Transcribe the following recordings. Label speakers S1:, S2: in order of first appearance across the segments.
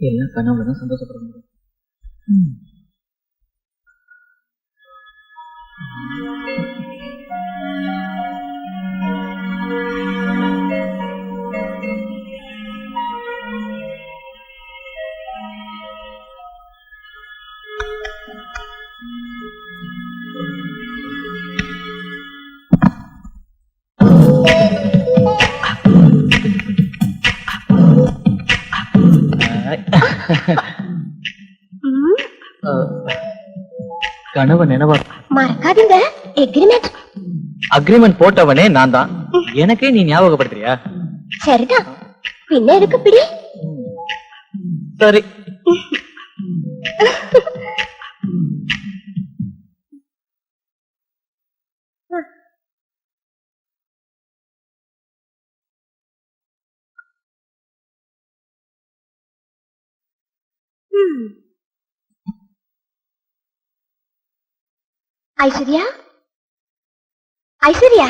S1: எல்லாம் கனவுலதான் சந்தோஷப்பட முடியும். கனவு நினைவா
S2: மறக்காதீங்க.
S1: அக்ரிமெண்ட் போட்டவனே நான் தான். எனக்கே நீ ஞாபகப்படுத்துறியா?
S2: சரிதான், பின்ன இருக்கு பிடி.
S1: சரி.
S2: ஐஸ்வர்யா, ஐஸ்வர்யா,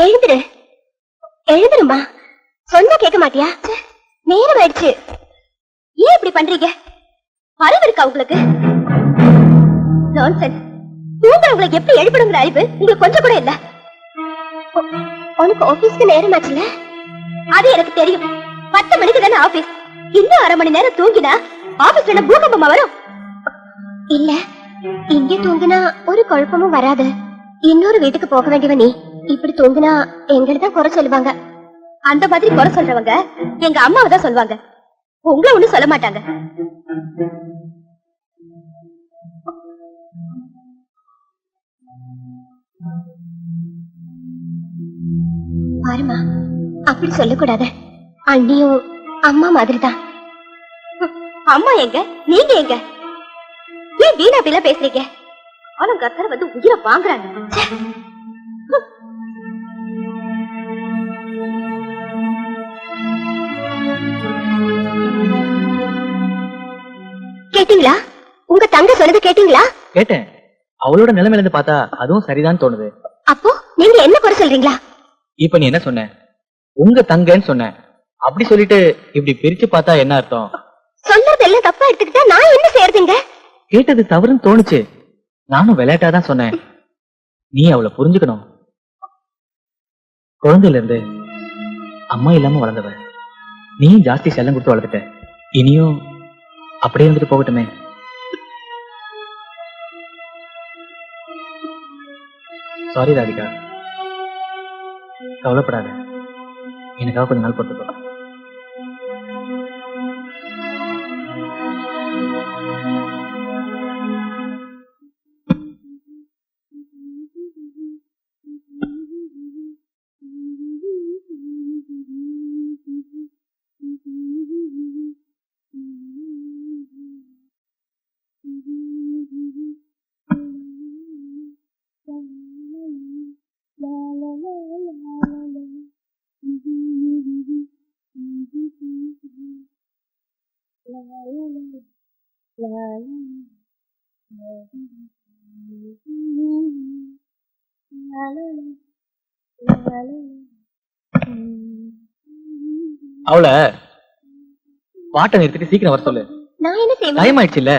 S2: எழுந்துரு, எழுந்துருமா. சொன்னா கேட்க மாட்டியா? நேரம் ஆயிடுச்சு. ஏன் இப்படி பண்றீங்க? அறிவு இருக்கா உங்களுக்கு? நான்சென்ஸ். தூங்குறவங்களுக்கு எப்படி எழுப்பிடுங்கிற அறிவு உங்களுக்கு கொஞ்சம் கூட இல்ல. உனக்கு ஆபீஸ்க்கு நேரம் ஆச்சுல? அது எனக்கு தெரியும். 10 மணிக்கு தானே ஆபீஸ். இன்னும் 1/2 மணி நேரம் தூங்கினா ஆபீஸ்ல என்ன பூகம்பமா வரும்? இல்ல, இங்க தூங்கினா ஒரு குழப்பமும் வராது. இன்னொரு வீட்டுக்கு போக வேண்டியவ நீ இப்படி தூங்கினா எங்கள்தான் குறை சொல்லுவாங்க. அந்த மாதிரி குறை சொல்றவங்க எங்க அம்மாவை தான் சொல்லுவாங்க. உங்களை ஒண்ணும் சொல்ல மாட்டாங்க. பாருமா, அப்படி சொல்லக்கூடாது. அண்ணியும் அம்மா மாதிரிதான். அம்மா எங்க, நீங்க எங்க? ஏன் வீணா அப்படிலாம் பேசுறீங்க? ஆனா கத்தர் வந்து உயிரை வாங்குறாங்க. கேட்டீங்களா? உங்க தங்க சொன்னது கேட்டீங்களா?
S1: கேட்டேன். அவளோட நிலைமையில இருந்து பார்த்தா அதுவும் சரிதான் தோணுது.
S2: அப்போ நீங்க என்ன குறை சொல்றீங்களா?
S1: இப்ப நீ என்ன சொன்ன? உங்க தங்கன்னு சொன்ன. அப்படி சொல்லிட்டு இப்படி பிரிச்சு பார்த்தா என்ன அர்த்தம்?
S2: சொல்றது எல்லாம் தப்பா எடுத்துக்கிட்டா நான் என்ன செய்யறதுங்க?
S1: கேட்டது தவறுன்னு தோணுச்சு. நானும் விளையாட்டாதான் சொன்னேன். நீ அவளை புரிஞ்சுக்கணும். குழந்தையில இருந்து அம்மா இல்லாம வளர்ந்தவ. நீயும் ஜாஸ்தி செல்லம் கொடுத்து வளர்த்துட்ட. இனியும் அப்படியே இருந்துட்டு போகட்டுமே. சாரி ராதிகா, கவலைப்படாத. எனக்காக கொஞ்ச நாள் பொறுத்துக்கோ. அவளை பாட்டை நிறுத்திட்டு சீக்கிரம் வர சொல்லு.
S2: நான் என்ன செய்வேன்?
S1: டைம் ஆயிடுச்சு இல்ல?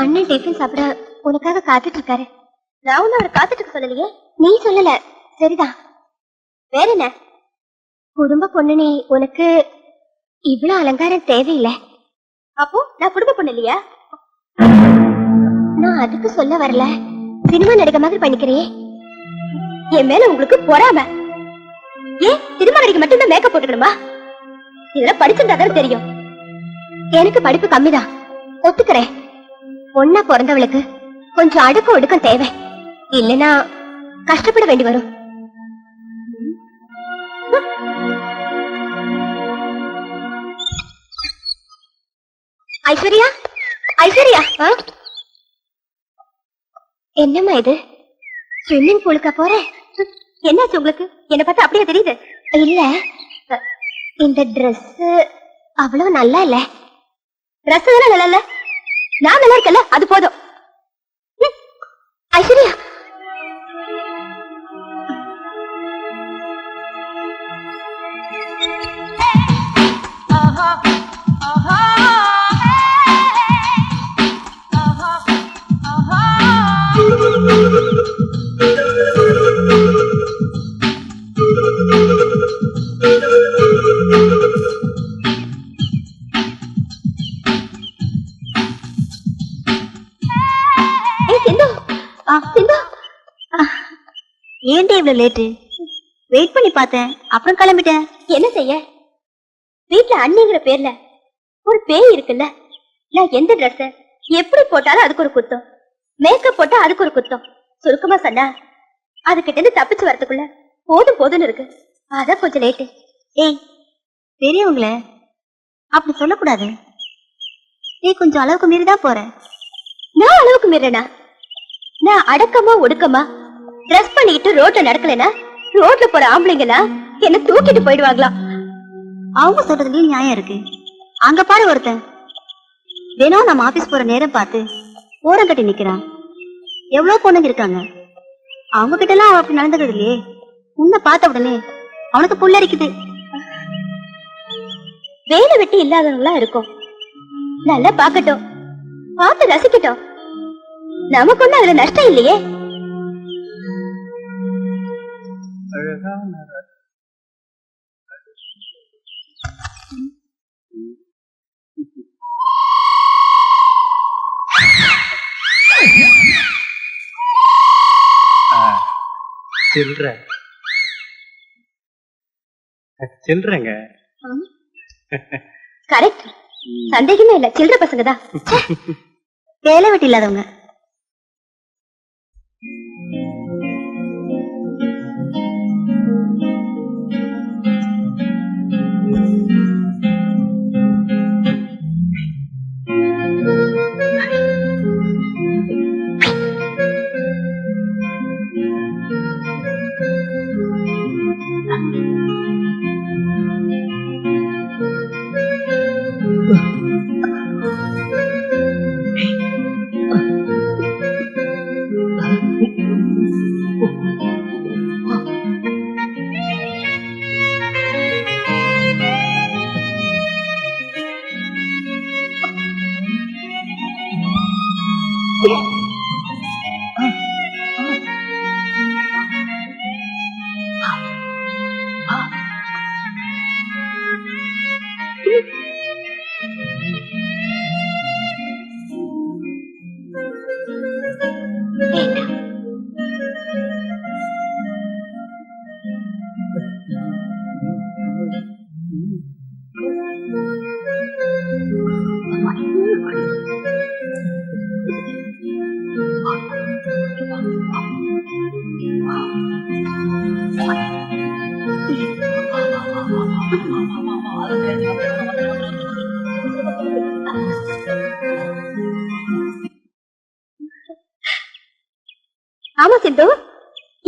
S2: அண்ணன் டிஃபன் சாப்பிட உனக்காக காத்துட்டு இருக்காரு. நான் ஒண்ணு அவரை காத்துட்டு இருக்க சொல்லலையே. நீ சொல்லல, சரிதான். வேற என்ன? குடும்ப பொண்ணு நீ, உனக்கு இவ்வளவு அலங்காரம் தேவையில்லை. அப்போ நான் குடும்ப பொண்ணு இல்லையா? நான் அதுக்கு சொல்ல வரல. சினிமா நடிக்க மாதிரி பண்ணிக்கிறேன். என் மேல உங்களுக்கு பொறாம. ஏன் சினிமா நடிக்க மட்டும்தான் மேக்கப் போட்டுக்கணுமா? இதெல்லாம் படிச்சிருந்தாதான் தெரியும். எனக்கு படிப்பு கம்மிதான், ஒத்துக்கிறேன். பொண்ணா பிறந்தவளுக்கு கொஞ்சம் அடக்கம் ஒடுக்கம் தேவை, இல்லைன்னா கஷ்டப்பட வேண்டி வரும். ஐஸ்வர்யா, ஐஸ்வர்யா, என்னம்மா இது? ஸ்விம்மிங் பூலுக்கா போற? என்னாச்சு உங்களுக்கு? என்ன பார்த்தா அப்படியே தெரியுது. இல்ல, இந்த Dress அவ்வளவு நல்லா இல்ல. Dress தானே நல்லா இல்ல, நான் நல்லா இருக்கல, அது போதும். ஐஸ்வர்யா, ஏன்டா இவ்வளவு லேட்டு? வெயிட் பண்ணி பார்த்தேன், அப்புறம் கிளம்பிட்டேன். என்ன செய்ய? வீட்டுல அண்ணிங்கிற பேர்ல ஒரு பேய் இருக்குல்ல. நான் எந்த Dress எப்படி போட்டாலும் அதுக்கு ஒரு குத்தம், மேக்கப் போட்டா அதுக்கு ஒரு குத்தம். சுருக்கமா சொன்னா அதுகிட்ட இருந்து தப்பிச்சு வரதுக்குள்ள போதும் போதும்னு இருக்கு. அதான் கொஞ்சம் லேட்டு. ஏய், பெரியவங்கள அப்படி சொல்லக்கூடாது. நீ கொஞ்சம் அளவுக்கு மீறிதான் போற. நான் அளவுக்கு மீறனா? நான் அடக்கமா ஒடுக்கமா ட்ரெஸ் பண்ணிட்டு ரோட்ல நடக்கலனா ரோட்ல போற ஆம்பளைங்களா என்ன தூக்கிட்டு போயிடுவாங்களா? அவங்க சொல்றதுலயும் நியாயம் இருக்கு. அங்க பாரு, ஒருத்தன் தினம் நம்ம ஆபீஸ் போற நேரம் பார்த்து ஓரம் கட்டி நிக்கிறான். எவ்வளவு பொண்ணுங்க இருக்காங்க, அவங்க கிட்ட எல்லாம் அவ அப்படி நடந்துக்கிறது இல்லையே. உன்னை பார்த்த உடனே அவனுக்கு புல்லரிக்குது. வேலை வெட்டி இல்லாதவங்களா இருக்கும், நல்லா பாக்கட்டும், பார்த்து ரசிக்கட்டும். நமக்கு ஒண்ணு அதுல நஷ்டம் இல்லையே.
S3: சில்றங்க.
S2: கரெக்ட், சந்தேகமே இல்ல, சில்லற பசங்க தான். வேலை வெட்டி இல்லாதவங்க. ஆமா சிந்து,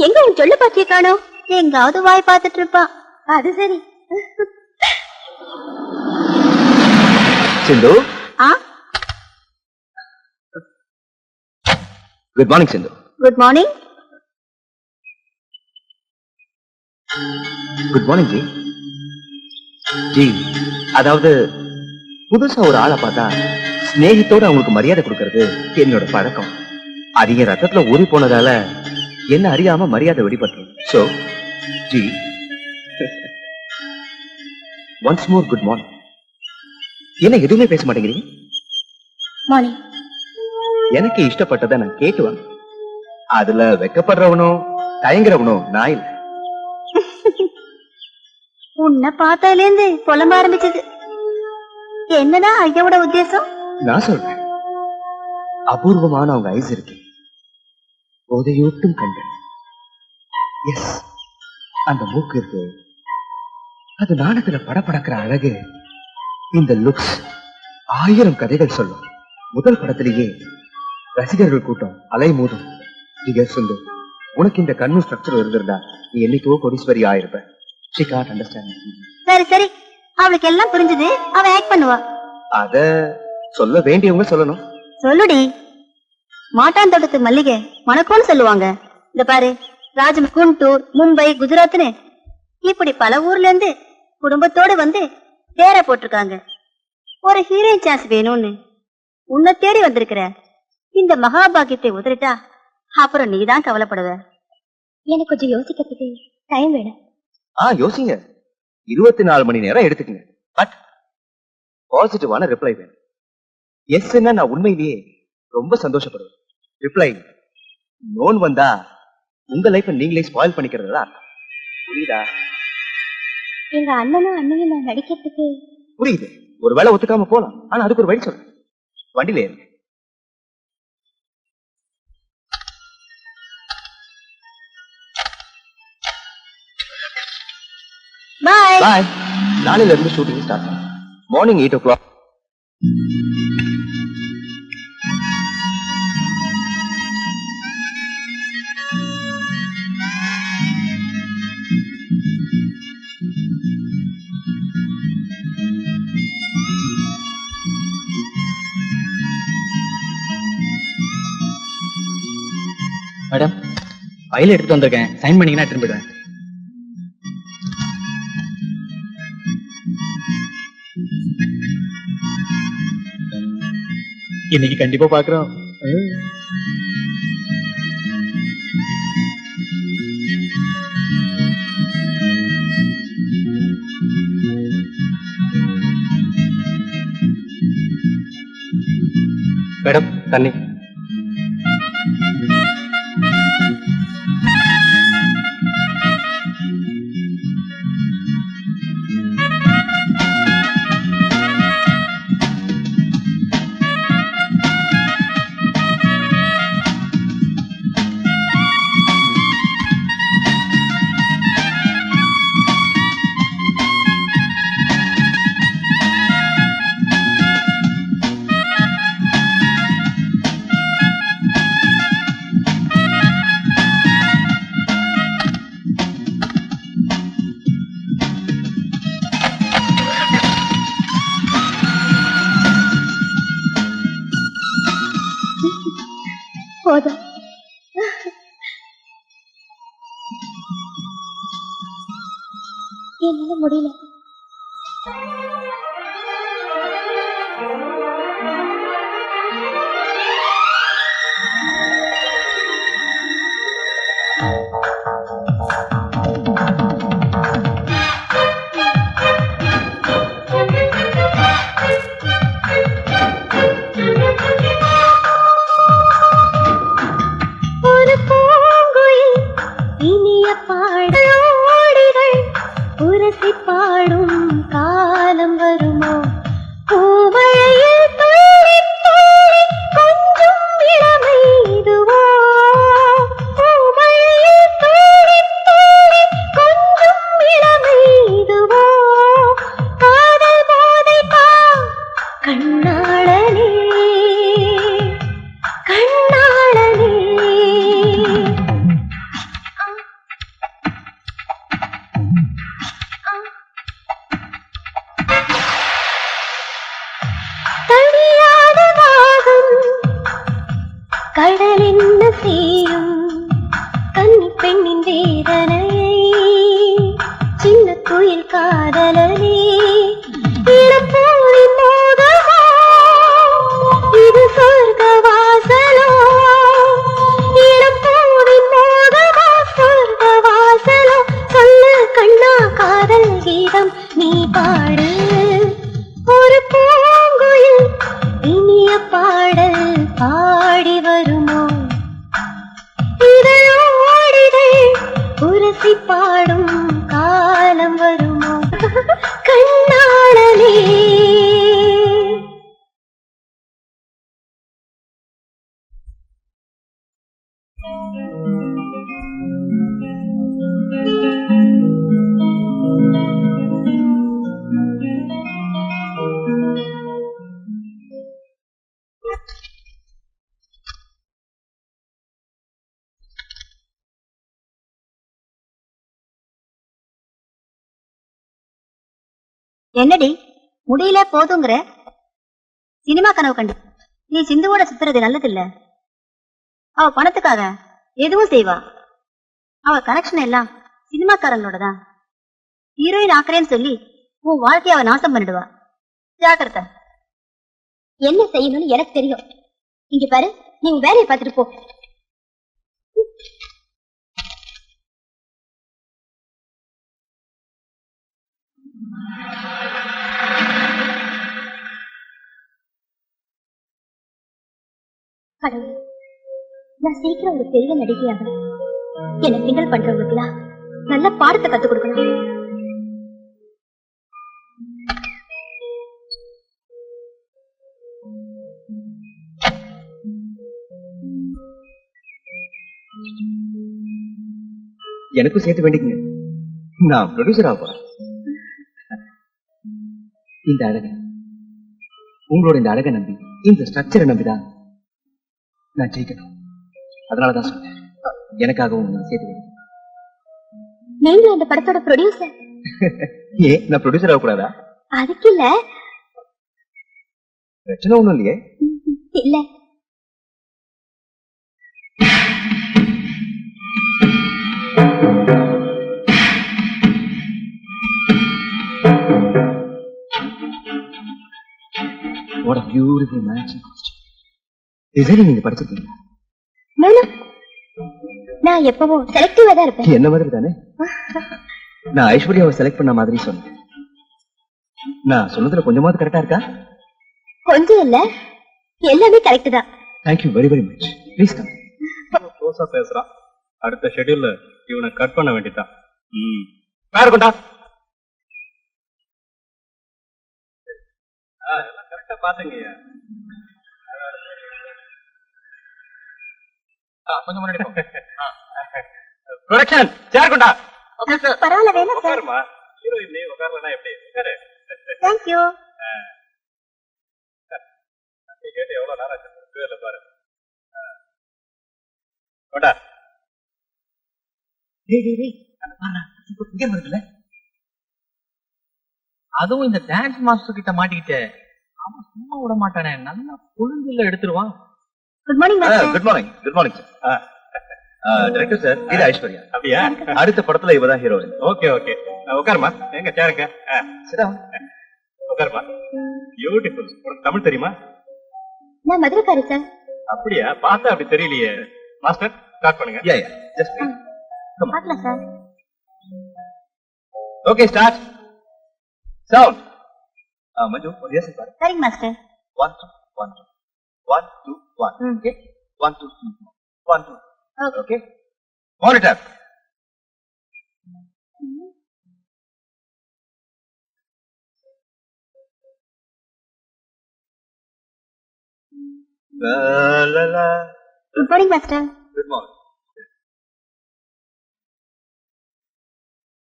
S2: எங்க உன் சொல்ல பாத்திய காணோம்? எங்காவது வாய் பார்த்துட்டு இருப்பான். அது சரி.
S1: சிந்து,
S2: ஆ,
S1: good morning Sindhu.
S2: Good morning.
S1: Good morning ji. Ji, அதாவது
S3: புதுசா ஒரு ஆளை பார்த்தா ஸ்நேகத்தோட அவங்களுக்கு மரியாதை கொடுக்கறது என்னோட பழக்கம். அது என் ரத்தத்துல ஊறி போனதால என்ன அறியாம மரியாதை வெளிப்பட்டு. So G, once more good morning. என்ன எதுவுமே பேச மாட்டேங்கிறீங்க?
S2: மார்னிங்.
S3: எனக்கு இஷ்டப்பட்டதை நான் கேட்டுவேன். அதுல வெக்கப்படுறவனோ தயங்குறவனோ நான் இல்ல.
S2: உன்னை பார்த்தால இருந்து புலம்ப ஆரம்பிச்சது. என்னதான் ஐயாவோட உத்தேசம்?
S3: நான் சொல்றேன், அபூர்வமான அவங்க ஐஸ் இருக்கு, போதையூட்டும் கண்கள். எஸ், அந்த மூக்கு இருக்கு, அது நாணத்துல படபடக்கிற அழகு. இந்த லுக்ஸ் 1000 கதைகள் சொல்லும். முதல் படத்திலேயே ரசிகர்கள் கூட்டம் அலை மோதும். சுந்து, உனக்கு இந்த கண்ணு ஸ்ட்ரக்சர் இருந்திருந்தா நீ என்னைக்கோ கோடீஸ்வரி ஆயிருப்ப. She can't understand.
S2: சரி சரி, அவளுக்கு எல்லாம் புரிஞ்சது. அவ ஆக்ட் பண்ணுவா.
S3: அத சொல்ல வேண்டியவங்க சொல்லணும்.
S2: சொல்லுடி. மாட்டான் தோட்டத்து மல்லிகை மணக்கோன்னு சொல்லுவாங்க. இந்த பாரு, ராஜம் குண்டூர், மும்பை, குஜராத்னு இப்படி பல ஊர்ல இருந்து குடும்பத்தோடு வந்து தேர போட்டிருக்காங்க. ஒரு ஹீரோயின் சான்ஸ் வேணும்னு உன்னை தேடி வந்திருக்கிற. இந்த மகாபாகியத்தை உதறிட்டா அப்புறம் நீதான் கவலைப்படுவ. எனக்கு கொஞ்சம் யோசிக்கிறதுக்கு டைம் வேணும்.
S3: யோசிங்க. 24 மணி நேரம் எடுத்துக்கங்க. பட் பாசிட்டிவான ரிப்ளை வேணும். எஸ், நான் உண்மையிலேயே ரொம்ப சந்தோஷப்படுவேன். ரிப்ளை நோன் வந்தா உங்க லைஃப் நீங்களே ஸ்பாயில் பண்ணிக்கிறதா புரியுதா?
S2: எங்க அண்ணனும் அண்ணையும் நான் நடிக்கிறதுக்கு
S3: புரியுது. ஒரு வேலை ஒத்துக்காம போலாம், ஆனா அதுக்கு ஒரு வழி சொல்றேன். வண்டியில ஏறு.
S2: பாய்
S3: பாய். நாளையில இருந்து ஷூட்டிங் ஸ்டார்ட் பண்ணும். Morning 8 o'clock.
S1: மேடம், ஃபைல் எடுத்துட்டு வந்திருக்கேன். சைன் பண்ணீங்கன்னா எடுத்துட்டு போயிடுவேன். இன்னைக்கு கண்டிப்பா பாக்குறோம். மேடம், தண்ணி.
S2: போதும். என்னால முடியல. பாடும் காலம் வருமோ? பூமழையில் துள்ளி துள்ளி கொஞ்சம் இளமை இதுவோ? பூமழையில் துள்ளி துள்ளி கொஞ்சம் இளமை இதுவோ? காதல் போதை பா கண்ணாளனே, கண்ணாளனே. கடல் என்ன செய்யும் கன்னி பெண்ணின் வேதனையை? சின்ன குயில் காதலனே, இளப்பூரின் மோக காலம் வருமோ கண்ணாளனே. என்னடி முடியல போதுங்கிற? சினிமா கனவு கண்டு நீ சிந்துவோட சுத்துறது நல்லது இல்ல. அவ பணத்துக்காக எதுவும் செய்வா. அவ கனெக்ஷன் எல்லாம் சினிமாக்காரங்களோட தான். ஹீரோயின் ஆக்குறேன்னு சொல்லி உன் வாழ்க்கைய அவ நாசம் பண்ணிடுவா. ஜாக்கிரதை. என்ன செய்யணும்னு எனக்கு தெரியும். இங்க பாரு, நீ உன் வேலையை பார்த்துட்டு போ. கடவுளே, நான் சீக்கிரம் ஒரு பெரிய நடிகையாக என்ன கிண்டல் பண்றவங்களுக்குலாம் நல்ல பாடத்தை கத்துக் கொடுக்கணும்.
S3: எனக்கும் சேர்த்து வேண்டிக்குங்க. நான் ப்ரொடியூசர் ஆக போறேன். இந்த அழகை, உங்களோட இந்த அழகை நம்பி, இந்த ஸ்ட்ரக்சரை நம்பிதான் நான் ஜெயிக்கணும். அதனாலதான் சொன்னேன், எனக்காகவும் நான் சேர்த்து வேண்டிக்கிறேன்.
S2: நீங்க இந்த படத்தோட ப்ரொடியூசர்?
S3: ஏன் நான் ப்ரொடியூசர் ஆகக்கூடாதா?
S2: அதுக்கு இல்ல.
S3: பிரச்சனை ஒண்ணும் இல்லையே.
S2: இல்ல,
S3: What a beautiful matching costume. Designing நீங்க படிச்சிருக்கீங்களா?
S2: நான் எப்பவும் செலக்டிவா தான் இருப்பேன்.
S3: என்ன மாதிரி தானே. நான் ஐஸ்வர்யாவை செலக்ட் பண்ண மாதிரி சொன்னேன். நான் சொன்னதுல கொஞ்சமாவது கரெக்டா இருக்கா?
S2: கொஞ்சம் இல்ல, எல்லாமே கரெக்ட் தான்.
S3: Thank you very very much. Please come.
S4: க்ளோஸா பேசுறான். அடுத்த ஷெட்யூல்ல இவனை கட் பண்ண வேண்டியதான். பேர் கொண்டா. எல்லாம் கரெக்டா பாத்துங்கய்யா. கொஞ்சம் முன்னாடி போ. ப்ரொடக்ஷன் சேர் கொண்டா.
S2: பரவாயில்ல, வேணாம் சார்.
S4: உட்காருமா. ஹீரோயின் நீ உட்காரலனா எப்படி? உட்காரு.
S2: தேங்க்யூ.
S4: நீ கேட்டு எவ்வளவு நேரம் ஆச்சு? பேர்ல பாரு. கொண்டா.
S1: அதுவும் இந்த டான்ஸ் மாஸ்டர் கிட்ட மாட்டிக்கிட்டு அவன் சும்மா விட மாட்டானே, நல்லா பொழுதுல எடுத்துருவான்.
S2: Good morning master.
S3: Good morning. Good morning sir. Director sir, இது ஐஸ்வர்யா.
S4: அப்படியா?
S3: அடுத்த படத்துல இவதான் ஹீரோயின்.
S4: Okay okay. உட்காருமா. எங்க சேருங்க.
S3: சரி,
S4: உட்காருமா. பியூட்டிஃபுல். உனக்கு தமிழ் தெரியுமா?
S2: நான் மதுரைக்காரி சார்.
S4: அப்படியா? பார்த்தா அப்படி தெரியலையே. மாஸ்டர் ஸ்டார்ட் பண்ணுங்க.
S3: யா யா, ஜஸ்ட் ப்ளீஸ்.
S2: பார்க்கலாம் சார்.
S3: Okay, start. சவுண்ட். மஞ்சு, ஒரு ரிஹர்சல் பாரு.
S2: சரிங்க master.
S3: 1 2 1 2 1 2 1. Okay. 1 2 3 1 2. Okay. Monitor. La la la.
S2: Good morning master.
S3: Good morning.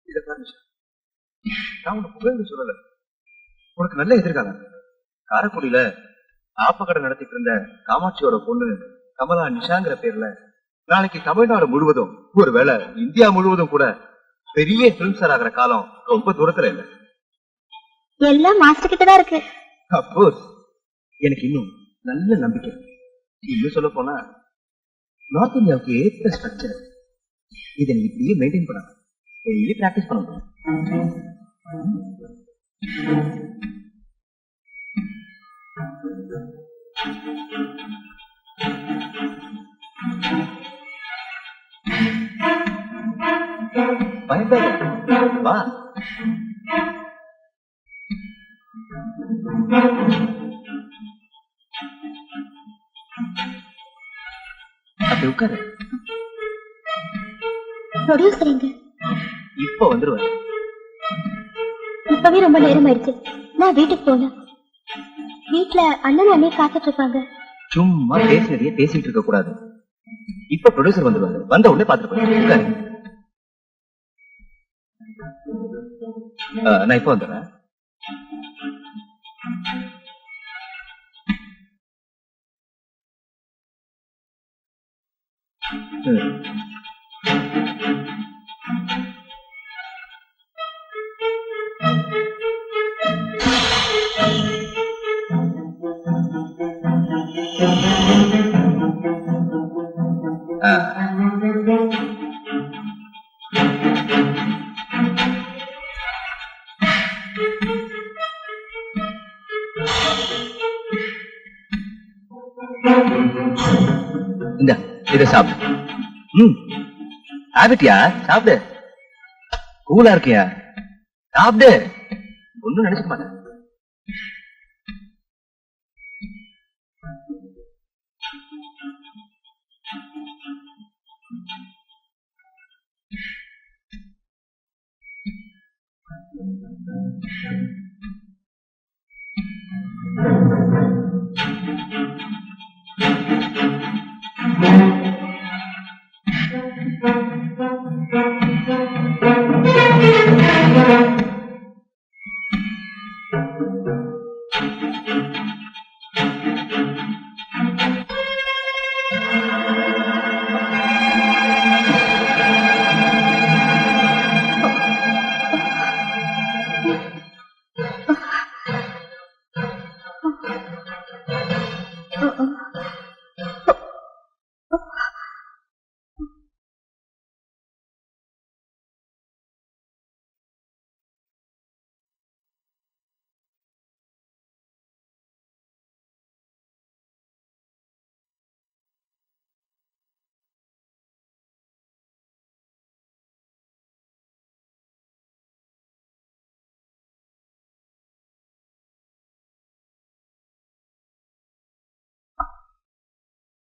S3: இத பாருங்க. நான் உனக்கு புகழ்ந்து சொல்லல. உனக்கு நல்ல எதிர்காலம். காரைக்குடியில ஆப்பக்கடை நடத்திட்டு இருந்த காமாட்சியோட பொண்ணு கமலா நிஷாங்கிற பேர்ல நாளைக்கு தமிழ்நாடு முழுவதும், ஒருவேளை இந்தியா முழுவதும் கூட பெரிய பிலிம் ஸ்டார் ஆகிற காலம் ரொம்ப தூரத்துல இல்ல.
S2: எல்லாம் மாஸ்டர் கிட்ட தான் இருக்கு.
S3: அப்கோர்ஸ். எனக்கு இன்னும் நல்ல நம்பிக்கை. இன்னும் சொல்ல போனா நார்த் இந்தியாவுக்கு ஏற்ற ஸ்ட்ரக்சர். இதை நீ இப்படியே மெயின்டைன் பண்ணணும். டெய்லி பிராக்டிஸ் பண்ணணும். பயப்படாத, வா. அப்படி உட்காரு.
S2: ப்ரொடியூசர் எங்க?
S3: இப்ப வந்துருவேன்.
S2: இப்பவே ரொம்ப நேரம் ஆயிடுச்சு. நான் வீட்டுக்கு போனேன். வீட்டுல அண்ணன் அண்ணியை காத்துட்டு இருப்பாங்க.
S3: சும்மா பேசினதையே பேசிட்டு இருக்க கூடாது. இப்ப ப்ரொடியூசர் வந்துருவாரு. வந்த உடனே பாத்துட்டு போறேன். நான் இப்ப வந்துடுறேன். இந்த இதை சாப்பிடு. ஆபிட்டியா சாப்பிடு. கூலா இருக்கியா? சாப்பிடு. ஒன்னும் நினைச்சுக்க மாட்டேன்.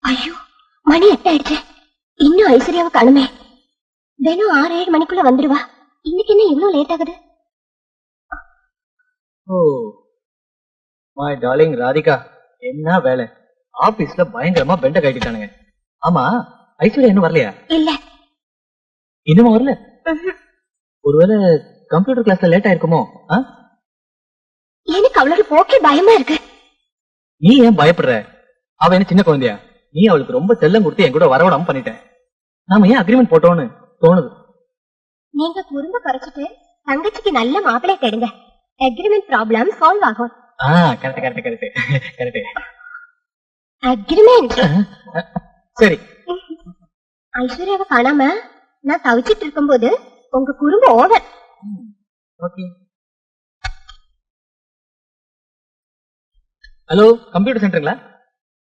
S2: ஐயோ, மணி 8 ஆயிடுச்சு. இன்னும் ஐஸ்வர்யாவை காணுமே. தினம் 6-7 மணிக்குள்ள வந்துடுவா. இன்னைக்கு என்ன இவ்வளவு லேட் ஆகுது?
S1: ஓ மை டார்லிங் ராதிகா, என்ன வேலை? ஆபீஸ்ல பயங்கரமா பெண்ட கட்டிட்டானுங்க. ஆமா, ஐஸ்வர்யா இன்னும் வரலையா?
S2: இல்ல,
S1: இன்னும் வரல. ஒருவேளை கம்ப்யூட்டர் கிளாஸ்ல லேட் ஆயிருக்குமோ?
S2: எனக்கு அவளோட போக்கே பயமா இருக்கு.
S1: நீ ஏன் பயப்படுற? அவ என்ன சின்ன குழந்தையா? நீ அவளுக்கு ரொம்ப செல்லம் கொடுத்து என் கூட வரவிடாம பண்ணிட்டேன். நாம ஏன் அக்ரிமெண்ட் போட்டோம்னு தோணுது.
S2: நீங்க குறும்ப குறைச்சிட்டு தங்கச்சிக்கு நல்ல மாப்பிள்ளை தேடுங்க. அக்ரிமெண்ட் ப்ராப்ளம் சால்வ் ஆகும்.
S1: Correct correct correct correct.
S2: Agreement
S1: சரி.
S2: ஐஸ்வர்யாவை காணாம நான் தவிச்சிட்டு இருக்கும்போது உங்க குறும்பு ஓவர்.
S1: ஓகே. ஹலோ, கம்ப்யூட்டர் சென்டருங்களா?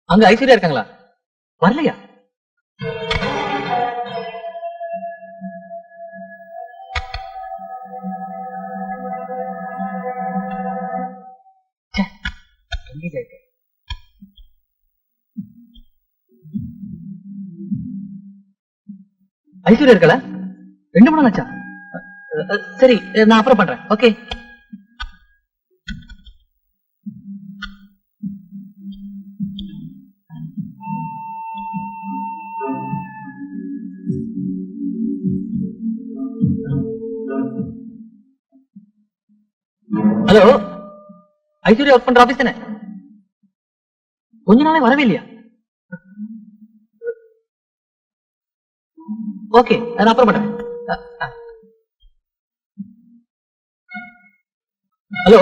S1: அங்க ஐஸ்வர்யா இருக்காங்களா? வரலையா? ஐஸ்வர்யா இருக்கல? 2 மணி ஆச்சா? சரி, நான் அப்புறம் பண்றேன். ஓகே. ஹலோ, ஐஸ்வர்யா ஒர்க் பண்ற ஆபீஸ் தானே? கொஞ்ச நாளே வரவே இல்லையா? ஓகே, நான் அப்புறம் பண்றேன். ஹலோ,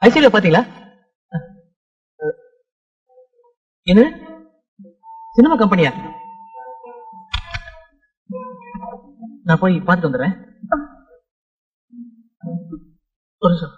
S1: ஐஸ்வர்யா பாத்தீங்களா? என்ன சினிமா கம்பெனியா? நான் போய் பார்த்துட்டு வந்துடுறேன். ஒரு நிமிஷம்.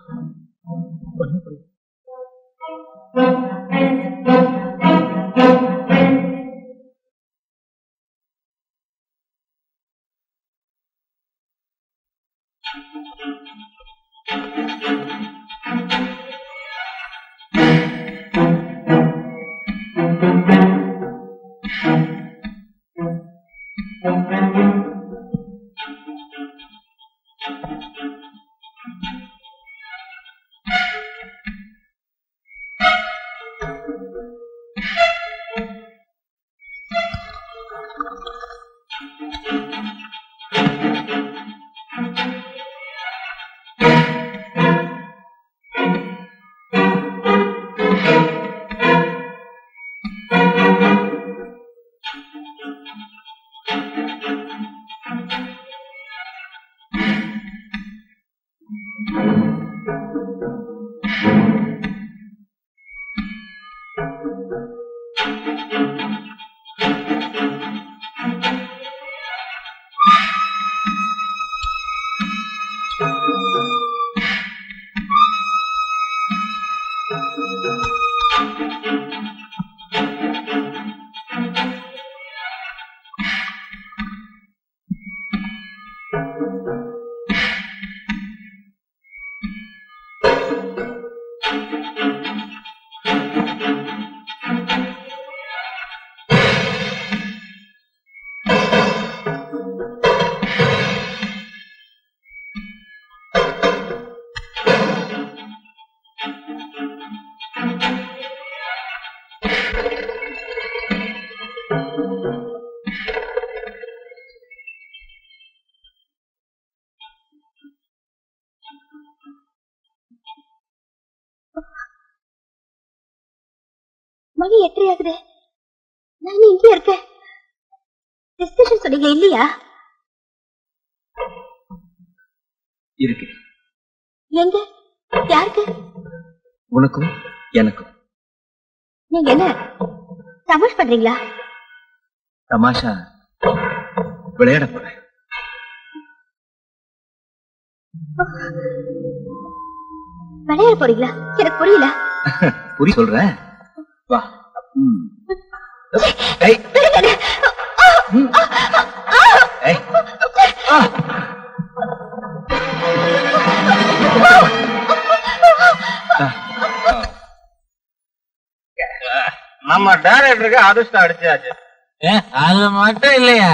S2: மணி 8:30 ஆகுது. நான் இங்கே இருக்கேன். டிஸ்கஷன் சொன்னீங்க இல்லையா?
S3: இருக்கு.
S2: எங்க? யாருக்கு?
S3: உனக்கும் எனக்கும்.
S2: நீங்க என்ன தமாஷ் பண்றீங்களா?
S3: தமாஷா விளையாட போறேன்.
S2: விளையாட போறீங்களா? எனக்கு புரியல.
S3: புரி சொல்றேன். வா.
S1: நம்ம டைரக்டருக்கு அதிர்ஷ்டம் அடிச்சாச்சு.
S5: அது மட்டும் இல்லையா,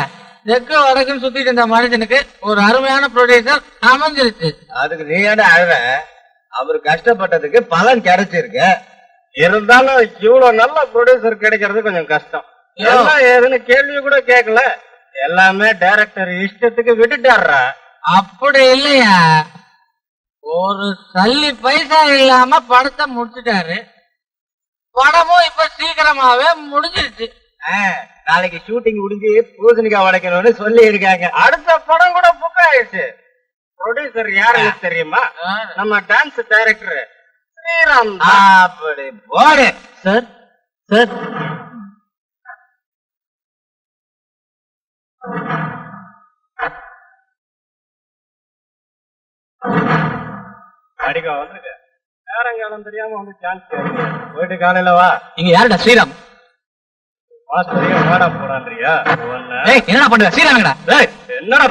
S5: தெற்கு வடக்குன்னு சுத்திட்டு இருந்த மனுஷனுக்கு ஒரு அருமையான ப்ரொடியூசர் அமைஞ்சிருச்சு.
S1: அதுக்கு நீ ஏன்டா அழுற? அவர் கஷ்டப்பட்டதுக்கு பலன் கிடைச்சிருக்கு. இருந்தாலும் இவ்வளவு நல்ல ப்ரொடியூசர் கிடைக்கிறது கொஞ்சம் கஷ்டம். எல்லாம் ஏதுன்னு கேள்வி கூட கேட்கல, எல்லாமே டைரக்டர் இஷ்டத்துக்கு விட்டுட்டாரா.
S5: அப்படி இல்லையா, ஒரு சல்லி பைசா இல்லாம படத்தை முடிச்சுட்டாரு. படமும் இப்ப சீக்கிரமாவே முடிஞ்சிருச்சு.
S1: நாளைக்கு ஷூட்டிங் முடிஞ்சு பூசணிக்காய் உடைக்கணும்னு சொல்லி இருக்காங்க. அடுத்த படம் கூட புக் ஆயிடுச்சு. ப்ரொடியூசர் யாருன்னு தெரியுமா? நம்ம டான்ஸ் டைரக்டர் ஸ்ரீராம். அப்படி போடு.
S5: சார் சார்,
S1: அடிக்க வந்துருக்க. நேரங்காலம் தெரியாம வந்து சான்ஸ் போயிட்டு காலையில வா.
S5: இங்க யாருடா ஸ்ரீராம்?
S1: மாஸ்டரையே வாடா போடான்றியா?
S5: என்னடா பண்ற? ஸ்ரீராமடா.
S1: என்னடா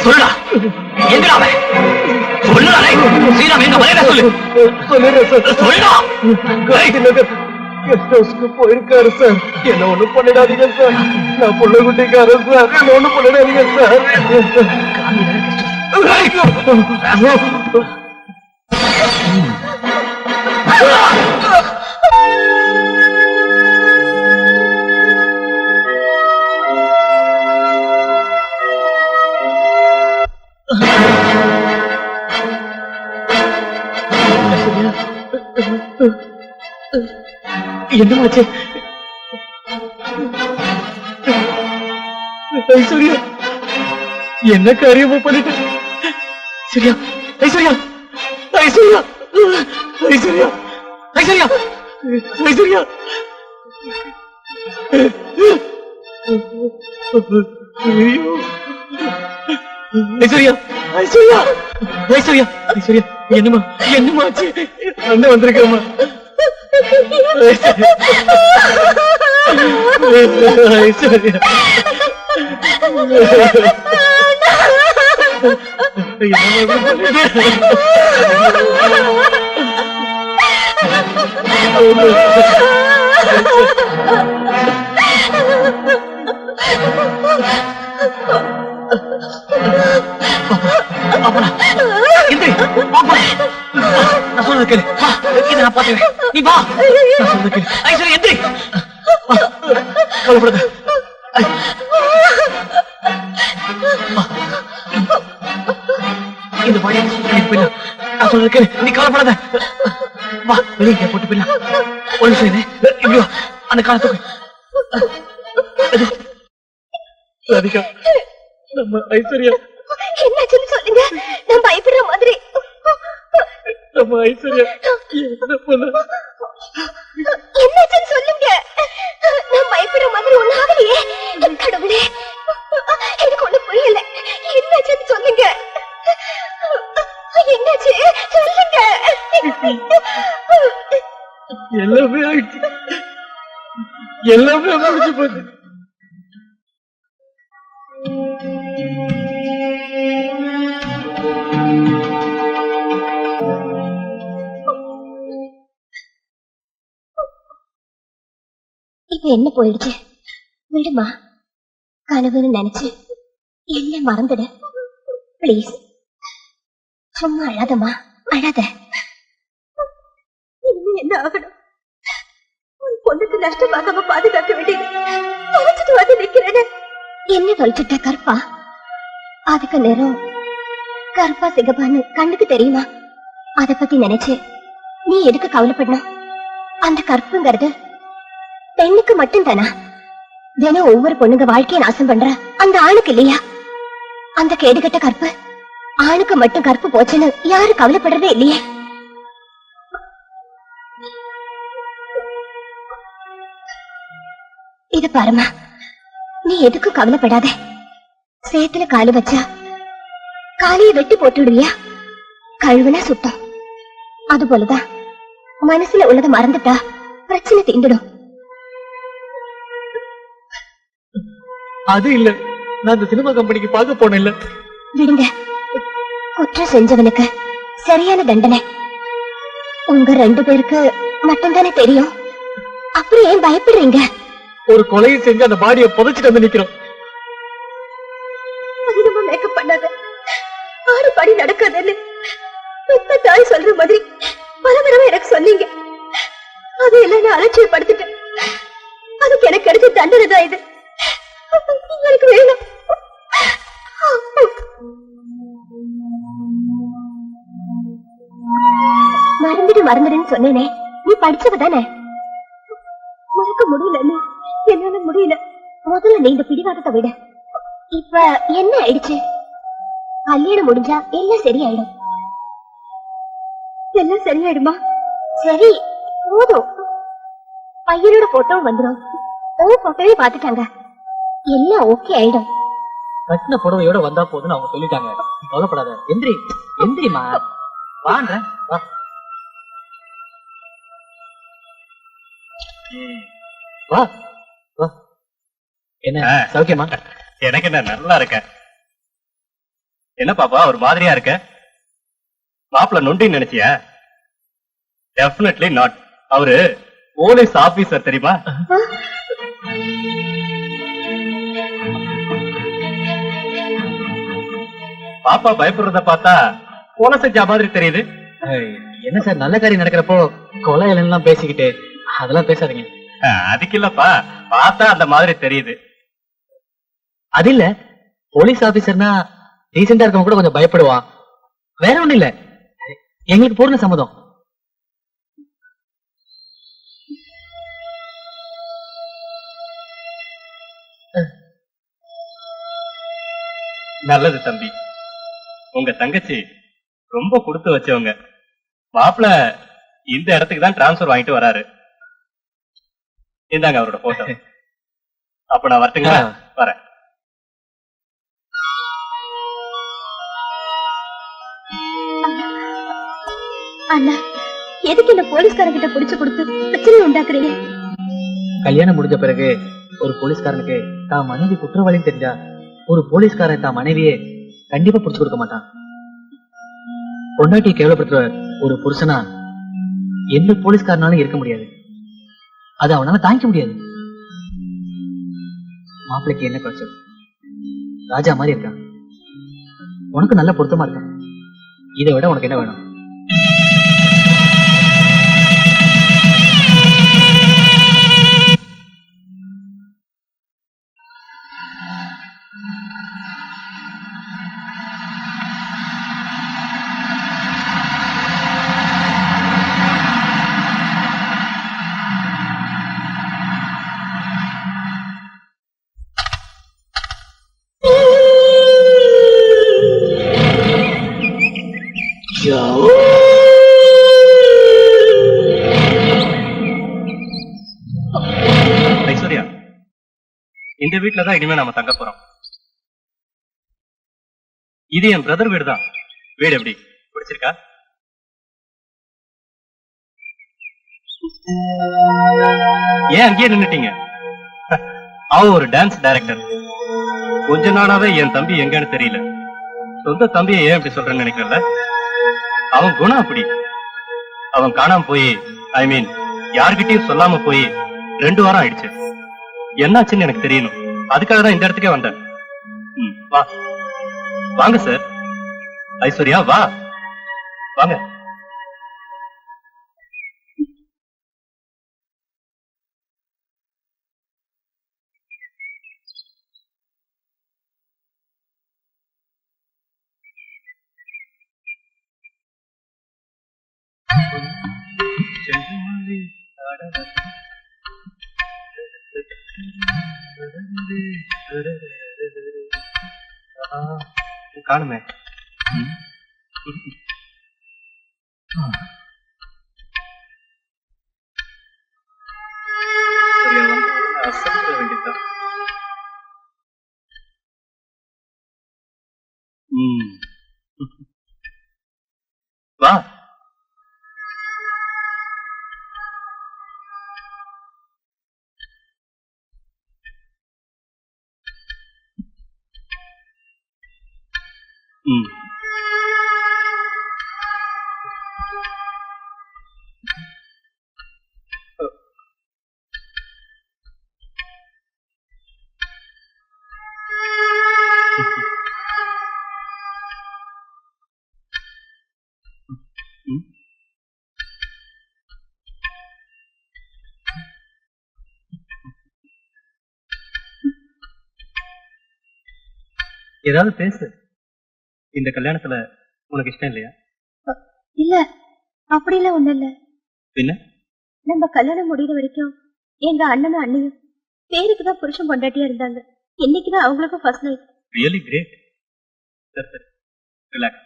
S5: சொல்லுடா, எங்கடா அவன்? சொல்லுடா, ஸ்ரீராம் எங்க மலையில சொல்லு. சொல்லுடா.
S3: கெஸ்ட் ஹவுஸ்க்கு போயிருக்காரு சார். என்ன ஒண்ணு பண்ணிடாதீங்க சார். நான் புள்ள குட்டிக்காரன் சார். என்ன ஒண்ணு பண்ணிடாதீங்க சார். என்னமாச்சு? ஐஸ்வர்யா என்ன காரியமா பண்ணிட்டு? சரியா? ஐஸ்வர்யா, ஐஸ்வர்யா, ஐஸ்வர்யா, ஐஸ்வர்யா, ஐஸ்வர்யா. ஐஸ்வர்யா, ஐஸ்வர்யா, ஐஸ்வர்யா, ஐஸ்வர்யா, என்னமா என்னமாச்சு? அண்ணன் வந்திருக்கேம்மா. ஐஸ்வர்யா,
S5: நான் சொல்றது கேளு. வா, இதை நான் பாத்துக்கிறேன். நீ வா. நான் சொல்றது கேளு. ஐஸ்வர்யா எந்திரி. வா, கவலைப்படாத. இந்த பழைய போயிடலாம். நான் சொல்றது கேளு. நீ கவலைப்படாத. வா, வெளியே போட்டு போயிடலாம். ஒரு நிமிஷம் இரு. இப்படி வா. அந்த காலத்துக்கு ராதிகா, நம்ம ஐஸ்வர்யா,
S2: என்னாச்சுன்னு சொல்லுங்க. நான் பயப்படுற மாதிரி.
S5: நம்ம ஐஸ்வர்யா என்ன பண்ண?
S2: என்னாச்சுன்னு சொல்லுங்க. நான் பயப்படுற மாதிரி ஒண்ணு ஆகலையே. கடவுளே, எனக்கு ஒண்ணு புரியல. என்னாச்சுன்னு சொல்லுங்க. என்னாச்சு சொல்லுங்க.
S5: எல்லாமே ஆயிடுச்சு. எல்லாமே முடிஞ்சு போச்சு.
S2: இப்ப என்ன போயிடுச்சு? விடுமா, கனவுன்னு நினைச்சு என்ன மறந்துடு பிளீஸ். சும்மா அழாதம்மா, அழாத. இனிமே என்ன ஆகணும்? உன் பொண்ணுக்கு நஷ்டமாகாம பாதுகாக்க வேண்டியது தொலைச்சிட்டு வந்து நிக்கிறேன்னு. என்ன தொலைச்சிட்ட கற்பா? அதுக்கு நேரம் கற்பா சிகப்பான்னு கண்ணுக்கு தெரியுமா? அத பத்தி நினைச்சு நீ எதுக்கு கவலைப்படணும்? அந்த கற்புங்கிறது பெண்ணுக்கு மட்டும் தானா? தினம் ஒவ்வொரு பொண்ணுங்க வாழ்க்கையை நாசம் பண்ற அந்த ஆணுக்கு இல்லையா? அந்த கேடுகட்ட கற்பு ஆணுக்கு மட்டும் கற்பு போச்சுன்னு யாரு கவலைப்படுறதே இல்லையே. இது பாருமா, நீ எதுக்கும் கவலைப்படாத. சேத்துல காலு வச்சா காலையை வெட்டி போட்டுடுவியா? கழுவுனா சுத்தம். அது போலதான் மனசுல உள்ளதை மறந்துட்டா பிரச்சனை தீந்துடும்.
S5: அது இல்ல, நான் இந்த சினிமா கம்பெனிக்கு பார்க்க போனேன். இல்ல
S2: விடுங்க, குற்றம் செஞ்சவனுக்கு சரியான தண்டனை உங்க 2 பேருக்கு மட்டும்தானே தெரியும். அப்புறம் ஏன் பயப்படுறீங்க?
S5: ஒரு கொலையை செஞ்சு அந்த பாடியை புதைச்சிட்டு வந்து நிக்கிறோம்.
S2: அதிகமா மேக்கப் பண்ணாத, ஆடு பாடி நடக்காதுன்னு பெத்த தாய் சொல்ற மாதிரி பல தடவை எனக்கு சொன்னீங்க. அதையெல்லாம் நான் அலட்சியப்படுத்திட்டேன். அதுக்கு எனக்கு கிடைச்ச தண்டனை தான் இது. எனக்கு வேணும். மறந்துடுன்னு சொன்னேனே, நீ படிச்சவ தானே? மறக்க முடியலன்னு என்னால முடியல. முதல்ல நீ இந்த பிடிவாதத்தை விட. இப்ப என்ன ஆயிடுச்சு? கல்யாணம் முடிஞ்சா எல்லாம் சரியாயிடும். எல்லாம் சரியாயிடுமா? சரி, போதும். பையனோட போட்டோ வந்துடும். போட்டோவே பாத்துட்டாங்க. எல்லாம் ஓகே ஆயிடும்.
S5: கட்டின புடவையோட வந்தா போதுன்னு அவங்க சொல்லிட்டாங்க. கவலைப்படாத. எந்திரி, எந்திரிமா. வாங்க, வா. வா வா. என்ன சௌக்கியமா?
S4: எனக்கு என்ன, நல்லா இருக்க. என்ன பாப்பா ஒரு மாதிரியா இருக்க? மாப்பிள்ள நொண்டின்னு நினைச்சியா? Definitely not. அவரு போலீஸ் ஆபீசர், தெரியுமா? பாப்பா பயப்படுறத பார்த்தா கொலை செஞ்ச மாதிரி தெரியுது.
S5: என்ன சார், நல்ல காரியம் நடக்கிறப்போ கொலை எல்லாம் பேசிக்கிட்டு அதெல்லாம் பேசாதீங்க.
S4: அதுக்கு இல்லப்பா, பார்த்தா அந்த மாதிரி தெரியுது.
S5: அது இல்ல, போலீஸ் ஆபீசர்னா டீசெண்டா இருக்கவங்க கூட கொஞ்சம் பயப்படுவான். வேற ஒண்ணும் இல்ல, எங்களுக்கு பூர்ண சம்மதம்.
S4: நல்லது தம்பி. உங்க தங்கச்சி ரொம்ப கொடுத்து வச்சவங்க. மாப்பிள்ள இந்த இடத்துக்கு தான் டிரான்ஸ்பர் வாங்கிட்டு வராரு. இந்தாங்க அவரோட போட்டோ. அப்ப நான் வரட்டுங்களா? வரேன்.
S2: அண்ணா, எதுக்கு இந்த போலீஸ்காரங்கிட்ட புடிச்சு கொடுத்து பிரச்சனை உண்டாக்குறீங்க?
S5: கல்யாணம் முடிஞ்ச பிறகு ஒரு போலீஸ்காரனுக்கு தான் மனைவி குற்றவாளின்னு தெரிஞ்சா ஒரு போலீஸ்காரன் தான் மனைவியே கண்டிப்பா புடிச்சு கொடுக்க மாட்டான். பொண்டாட்டியை கேவலப்படுத்துற ஒரு புருஷனா எந்த போலீஸ்காரனாலும் இருக்க முடியாது. அது அவனால தாங்கிக்க முடியாது. மாப்பிள்ளைக்கு என்ன குறைச்சல்? ராஜா மாதிரி இருக்கான். உனக்கு நல்ல பொருத்தமா இருக்கான். இதை விட உனக்கு என்ன வேணும்?
S4: ஐஸ்வர்யா, இந்த வீட்டுலதான் இனிமே நாம தங்க போறோம். இது என் பிரதர் வீடு தான். வீடு எப்படி பிடிச்சிருக்கா? ஏன் அங்கேயே நின்னுட்டீங்க? அவன் ஒரு டான்ஸ் டைரக்டர். கொஞ்ச நாளாவே என் தம்பி எங்கன்னு தெரியல. சொந்த தம்பியை ஏன் இப்படி சொல்றேன்னு நினைக்கிறல? அவன் குணம் அப்படி. அவன் காணாம போய், ஐ மீன் யார்கிட்டயும் சொல்லாம போய் 2 வாரம் ஆயிடுச்சு. என்னாச்சுன்னு எனக்கு தெரியணும். அதுக்காக தான் இந்த இடத்துக்கே வந்தேன். வா வாங்க சார். ஐஸ்வர்யா வா வாங்க. காணுமே. வேண்டியதான். வா. ஏதாவது பேசு. இந்த கல்யாணத்துல உனக்கு இஷ்டம் இல்லையா?
S2: இல்ல, அப்படிலாம் ஒண்ணு இல்ல.
S4: என்ன?
S2: நம்ம கல்யாணம் முடிகிற வரைக்கும் எங்க அண்ணனும் அண்ணியும் பேருக்குதான் புருஷன் பொண்டாட்டியா இருந்தாங்க. இன்னைக்குதான் அவங்களுக்கும் ஃபர்ஸ்ட் நைட்.
S4: Really great. சரி relax.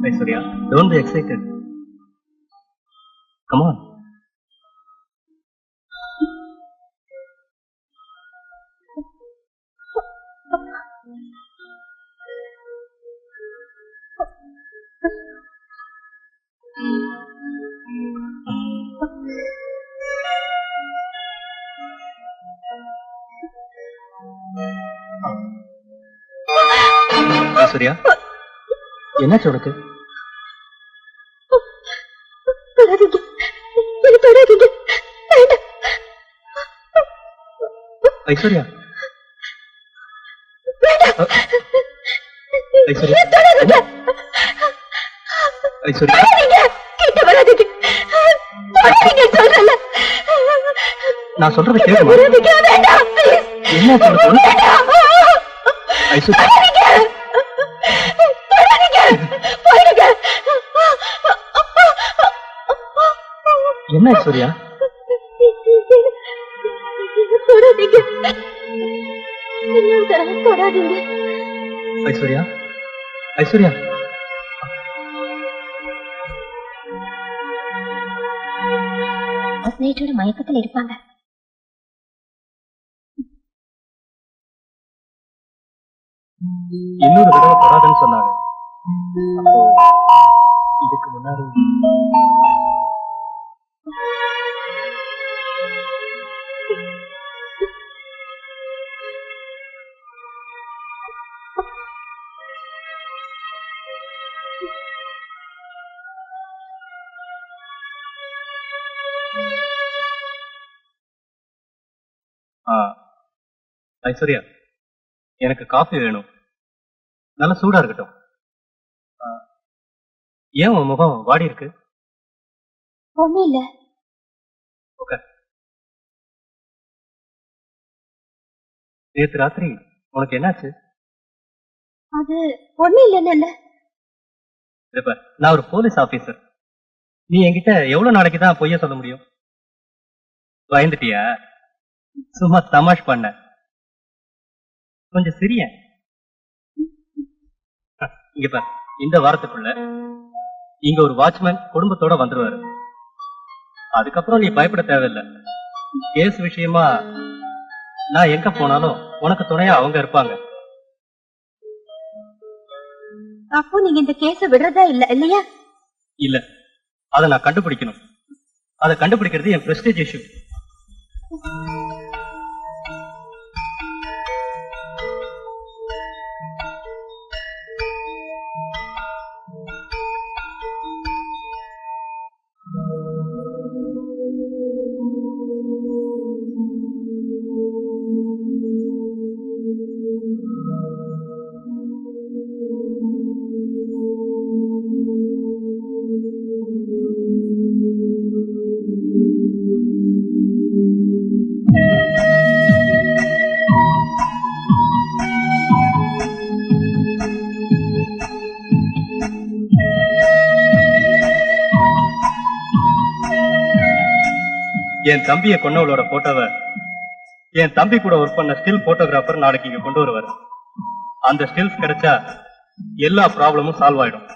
S4: Aishwarya, don't be excited. Come on. Aishwarya, என்னாச்சு உனக்கு? ஐஸ்வர்யா, ஐஸ்வர்யா, ஐஸ்வர்யா, நான் சொல்றது கேட்குமா? என்ன சொல்றது? ஐஸ்வர்யா, என்ன ஐஸ்வர்யா? ஐஸ்வர்யா, ஐஸ்வர்யா,
S2: நைட்டோட மயக்கத்தில் இருப்பாங்க.
S4: இன்னொரு தடவை தொடாதுன்னு சொன்னாங்க. அப்போ இதுக்கு முன்னாடி ஐஸ்வர்யா, எனக்கு காஃபி வேணும், நல்ல சூடா இருக்கட்டும். ஏன் உன் முகம் வாடி இருக்கு?
S2: ஒண்ணும் இல்ல.
S4: ஓகே. நேத்து ராத்திரி உனக்கு என்னாச்சு?
S2: அது ஒண்ணும் இல்லன்னு.
S4: இப்ப நான் ஒரு போலீஸ் ஆபீசர். நீ என்கிட்ட எவ்வளவு நாளைக்கு தான் பொய்ய சொல்ல முடியும்? பயந்துட்டியா? சும்மா தமாஷ் பண்ண. கொஞ்சம் சிரிய. இங்க பாரு, இந்த வாரத்துக்குள்ள இங்க ஒரு வாட்ச்மேன் குடும்பத்தோட வந்துருவாரு. அதுக்கப்புறம் நீ பயப்பட தேவையில்லை. கேஸ் விஷயமா நான் எங்க போனாலும் உனக்கு துணையா அவங்க இருப்பாங்க.
S2: அப்போ நீங்க இந்த கேஸ விடுறதா இல்ல இல்லையா?
S4: இல்ல, அதை நான் கண்டுபிடிக்கணும். அதை கண்டுபிடிக்கிறது என் பிரஸ்டீஜ் இஷ்யூ. என் தம்பியை கொன்னவளோட போட்டோவை என் தம்பி கூட ஒர்க் பண்ண ஸ்டில் போட்டோகிராஃபர் நாளைக்கு இங்க கொண்டு வருவார். அந்த ஸ்டில்ஸ் கிடைச்சா எல்லா ப்ராப்ளமும் சால்வ் ஆயிடும்.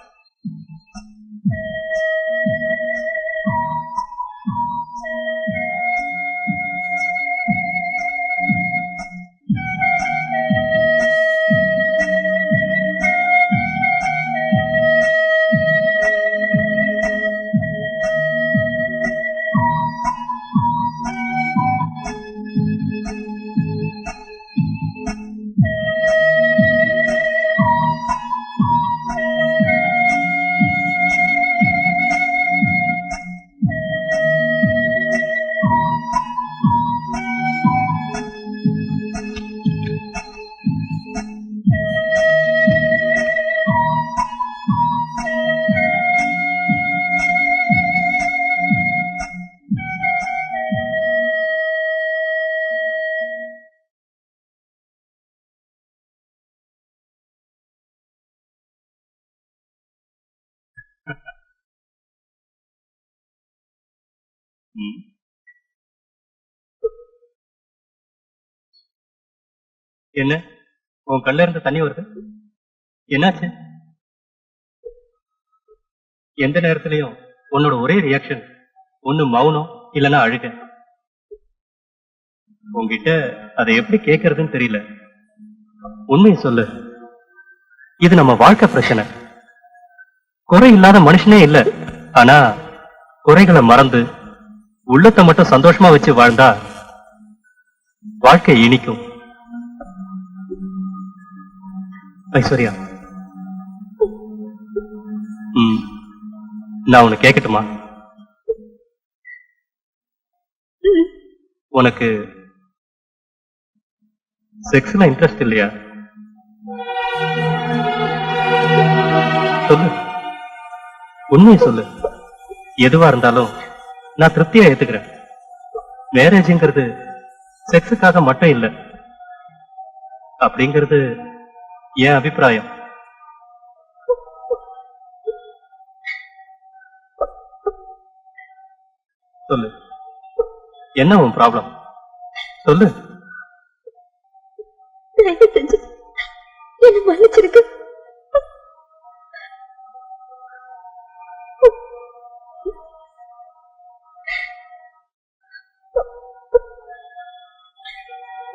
S4: என்ன உன் கண்ல இருந்து தண்ணி வருது? என்னாச்சு? எந்த நேரத்திலையும் உன்னோட ஒரே ரியாக்ஷன் ஒண்ணு மௌனம் இல்லைன்னா அழுக. உன்கிட்ட அதை எப்படி கேட்கறதுன்னு தெரியல. உண்மையை சொல்லு, இது நம்ம வாழ்க்கை பிரச்சனை. குறை இல்லாத மனுஷனே இல்ல. ஆனா குறைகளை மறந்து உள்ளத்தை மட்டும் சந்தோஷமா வச்சு வாழ்ந்தா வாழ்க்கை இனிக்கும். ஐஸ்வர்யா, நான் உனக்கு கேட்கட்டுமா? உனக்கு செக்ஸ்ல இன்ட்ரெஸ்ட் இல்லையா? சொல்லு, உண்மையை சொல்லு. எதுவா இருந்தாலும் நான் திருப்தியா ஏத்துக்கிறேன். மேரேஜ்ங்கிறது செக்ஸுக்காக மட்டும் இல்ல அப்படிங்கிறது என் அபிப்பிராயம். சொல்லு, என்ன உன் ப்ராப்ளம்? சொல்லு.
S2: தயவு செஞ்சு என்ன மன்னிச்சிருக்கு.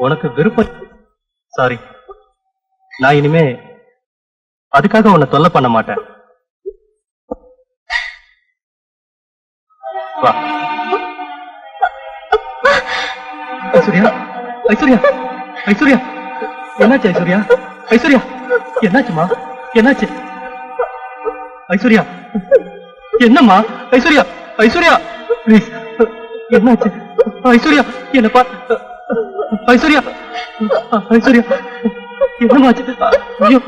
S4: உனக்கு விருப்பம்? சாரி, நான் இனிமே அதுக்காக உன்னை தொல்லை பண்ண மாட்டேன். வா. ஐஸ்வர்யா, ஐஸ்வர்யா, ஐஸ்வர்யா, என்னாச்சு? ஐஸ்வர்யா, ஐஸ்வர்யா, என்னாச்சுமா? என்னாச்சு? ஐஸ்வர்யா, என்னம்மா? ஐஸ்வர்யா, ஐஸ்வர்யா, ப்ளீஸ், என்னாச்சு? ஐஸ்வர்யா, என்னப்பா?
S5: ஐஸ்வர்யா ஐஸ்வர்யா என்னமாச்சு? ஐயோ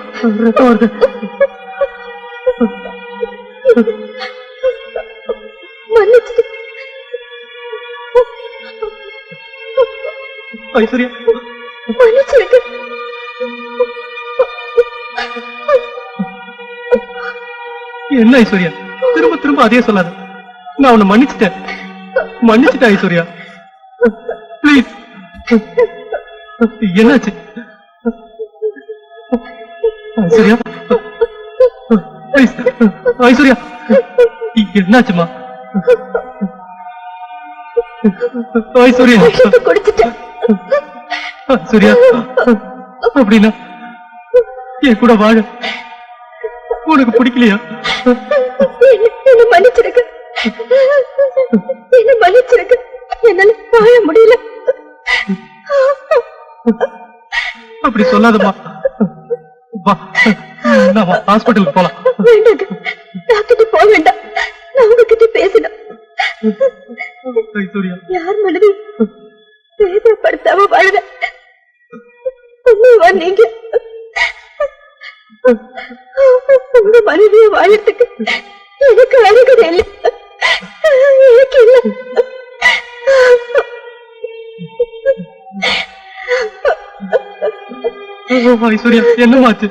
S5: ரத்தம் வருது.
S2: மன்னிச்சிடு.
S5: ஐஸ்வர்யா
S2: மன்னிச்சிருக்க.
S5: என்ன ஐஸ்வர்யா திரும்ப திரும்ப அதே சொல்லாத. நான் உன்னை மன்னிச்சிட்டேன் ஐஸ்வர்யா. ப்ளீஸ். என்னாச்சு ஐஸ்வர்யா? ப்ளீஸ் ஐஸ்வர்யா என்னாச்சுமா? ஐஸ்வர்யா
S2: குடிச்சிட்டேன்.
S5: ஐஸ்வர்யா அப்படின்னா என் கூட வாழ உனக்கு பிடிக்கலையா?
S2: என்ன மன்னிச்சிருக்க. என்ன மன்னிச்சிருக்க. என்னால வாழ முடியல.
S5: அப்படி சொல்லாதம்மா. வா நம்ம ஹாஸ்பிட்டலுக்கு போலாம்.
S2: வேண்டாங்க, டாக்டர் போக வேண்டாம். நான் உங்ககிட்ட பேசணும்.
S5: ஐஸ்வர்யா
S2: யார் மனதையும் வேதப்படுத்தாம வாழ நீங்க உங்க மனைவிய வாழறதுக்கு எனக்கு அழகுது இல்லை. எனக்கு இல்லை.
S5: ஐஸ்வர்யா என்னமாச்சு?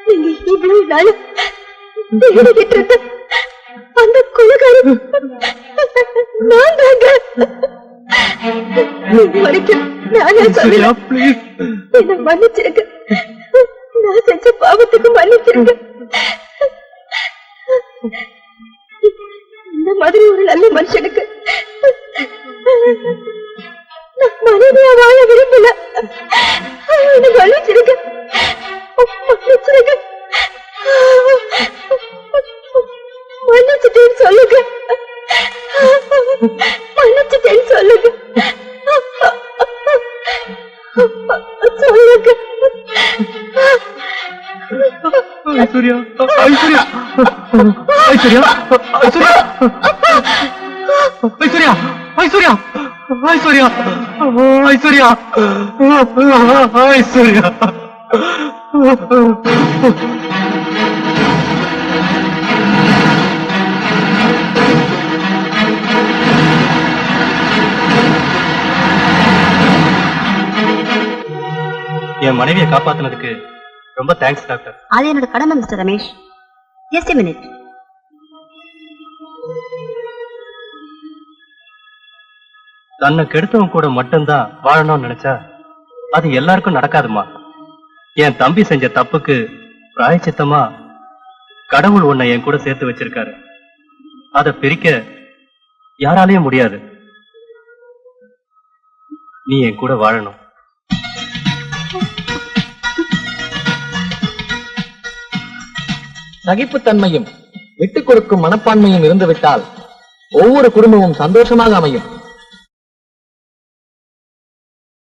S2: நீங்க இவ்வளவு நாள் தேடிக்கிட்டு இருந்த அந்த கொலைகாரி நான் தாங்க. நீங்க வரைக்கும் நானே
S5: ஐஸ்வர்யா
S2: சொல்ல.
S5: ப்ளீஸ்.
S2: என்ன மன்னிச்சிருக்க. நான் செஞ்ச பாவத்துக்கு மன்னிச்சிருக்க. இந்த மாதிரி ஒரு நல்ல மனுஷனுக்கு நான் மனைவியா வாழ விரும்பல. என்ன மன்னிச்சிருக்க. மன்னிச்சிருக்க. மன்னிச்சிட்டேன்னு சொல்லுங்க. மன்னிச்சிட்டேன்னு சொல்லுங்க. சொல்லுங்க.
S5: ஐஸ்வர்யா ஐஸ்வர்யா ஐஸ்வர்யா ஐஸ்வர்யா ஐஸ்வர்யா ஐஸ்வர்யா ஐஸ்வர்யா ஐஸ்வர்யா என் மனைவியை காப்பாத்தினதுக்கு ரொம்ப தேங்க்ஸ் டாக்டர்.
S2: அது என்னோட கடமை mister Ramesh. Just a minute.
S4: தன்னை கெடுத்தவன் கூட மட்டும்தான் வாழணும்னு நினைச்சா அது எல்லாருக்கும் நடக்காதுமா. என் தம்பி செஞ்ச தப்புக்கு பிராயச்சித்தமா கடவுள் உன்னை என் கூட சேர்த்து வச்சிருக்காரு. அதை பிரிக்க யாராலையும் முடியாது. நீ என் கூட வாழணும்.
S5: சகிப்புத்தன்மையும் விட்டுக் கொடுக்கும் மனப்பான்மையும் இருந்துவிட்டால் ஒவ்வொரு குடும்பமும் சந்தோஷமாக அமையும்.